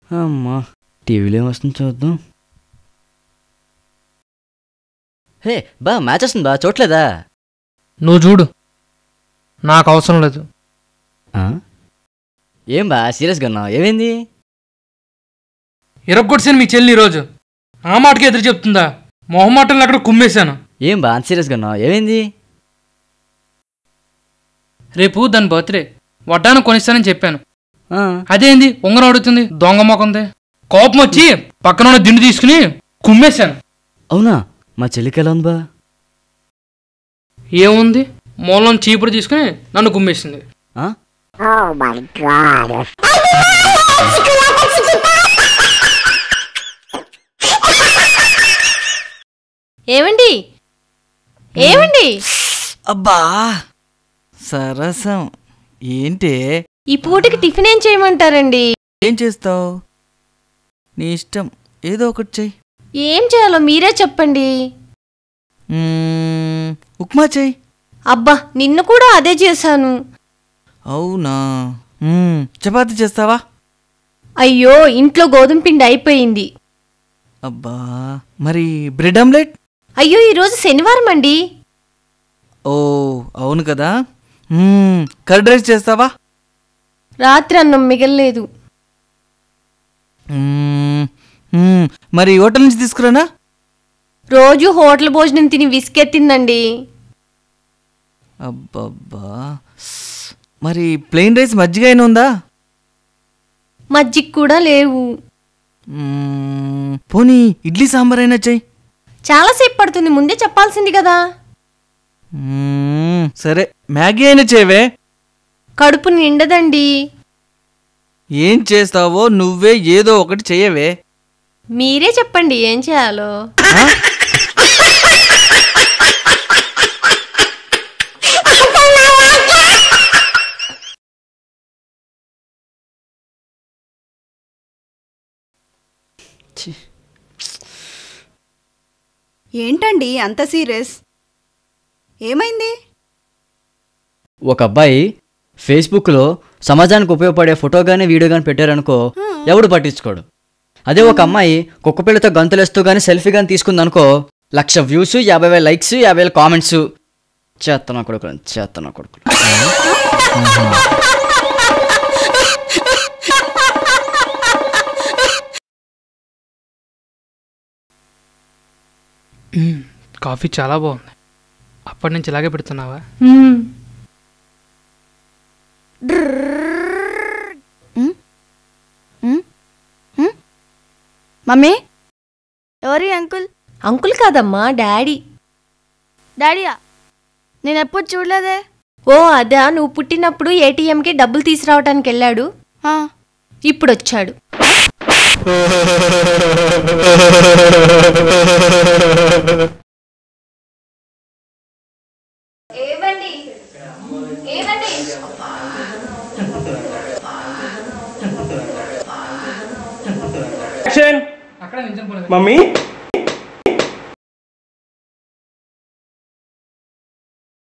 అమ్మా టీవీలో ఏమొస్తుంది చూద్దాం. హే బా మ్యాచ్ వస్తుంది బా, చూడలేదా? నువ్వు చూడు, నాకు అవసరం లేదు. ఏం బా సీరియస్గా ఉన్నావు? ఏమైంది? ఇరగొట్టాను మీ చెల్లి ఈరోజు. ఆ మాటకి ఎదురు చెప్తుందా? మొహమాటలు అక్కడ కుమ్మేశాను. ఏం బా అంత సీరియస్గా ఉన్నావు? ఏమైంది? రేపు దాని బర్త్డే, వడ్డాను కొనిస్తానని చెప్పాను. అదేంది ఉంగరం అడుగుతుంది, దొంగ మొకంది. కోపం వచ్చి పక్కన ఉన్న దిండు తీసుకుని కుమ్మేశాను. అవునా? మా చెల్లికి ఎలా ఉంది బా? ఏముంది, మూలం చీపురు తీసుకుని నన్ను కుమ్మేసింది. ఏమండి ఏమండి? అబ్బా సరసం ఏంటే? ఈ పూటకి టిఫిన్ ఏం చేయమంటారండి? ఏం చేస్తావు? నీ ఇష్టం, ఏదో ఒకటి చెయ్యి. ఏం చేయాలో మీరే చెప్పండి. ఉప్మా చెయ్యి. అబ్బా నిన్ను కూడా అదే చేశాను. అవునా? చపాతీ చేస్తావా? అయ్యో ఇంట్లో గోధుమ పిండి అయిపోయింది. అబ్బా మరి బ్రెడ్ ఆమ్లెట్? అయ్యో ఈరోజు శనివారం అండి. ఓ అవును కదా. కర్డ్ రైస్ చేస్తావా? రాత్రి అన్నం మిగలలేదు. మరి హోటల్ నుంచి తీసుకురానా? రోజు హోటల్ భోజనం తిని విసికెత్తిందండి. అబ్బబ్బా మరి ప్లెయిన్ రైస్ మజ్జిగ అయినా ఉందా? మజ్జిగ కూడా లేవు. పోనీ ఇడ్లీ సాంబార్ అయినా చెయ్యి. చాలాసేపు పడుతుంది, ముందే చెప్పాల్సింది కదా. సరే మ్యాగీ అయినా చేయవే. కడుపు నిండదండి. ఏం చేస్తావో నువ్వే ఏదో ఒకటి చెయ్యవే. మీరే చెప్పండి ఏం చేయాలో. ఏంటండి అంత సీరియస్? ఏమైంది? ఒక అబ్బాయి ఫేస్బుక్లో సమాజానికి ఉపయోగపడే ఫోటో కానీ వీడియో కానీ పెట్టారనుకో, ఎవడు పట్టించుకోడు. అదే ఒక అమ్మాయి కుక్కపిల్లతో గంతులేస్తూ కానీ సెల్ఫీ కానీ తీసుకుందనుకో, 1,00,000 వ్యూస్, 50,000 లైక్స్, 50,000 కామెంట్స్. చేతన కొడుకులు. కాఫీ చాలా బాగుంది. అప్పటి నుంచి ఇలాగే పెడుతున్నావా? మమ్మీ ఎవరి అంకుల్? అంకుల్ కాదమ్మా, డాడీ. డాడీయా? నేను ఎప్పుడు చూడలేదే. ఓ అదా, నువ్వు పుట్టినప్పుడు ఏటీఎంకి డబ్బులు తీసుకురావడానికి వెళ్ళాడు, ఇప్పుడు వచ్చాడు. మమ్మీ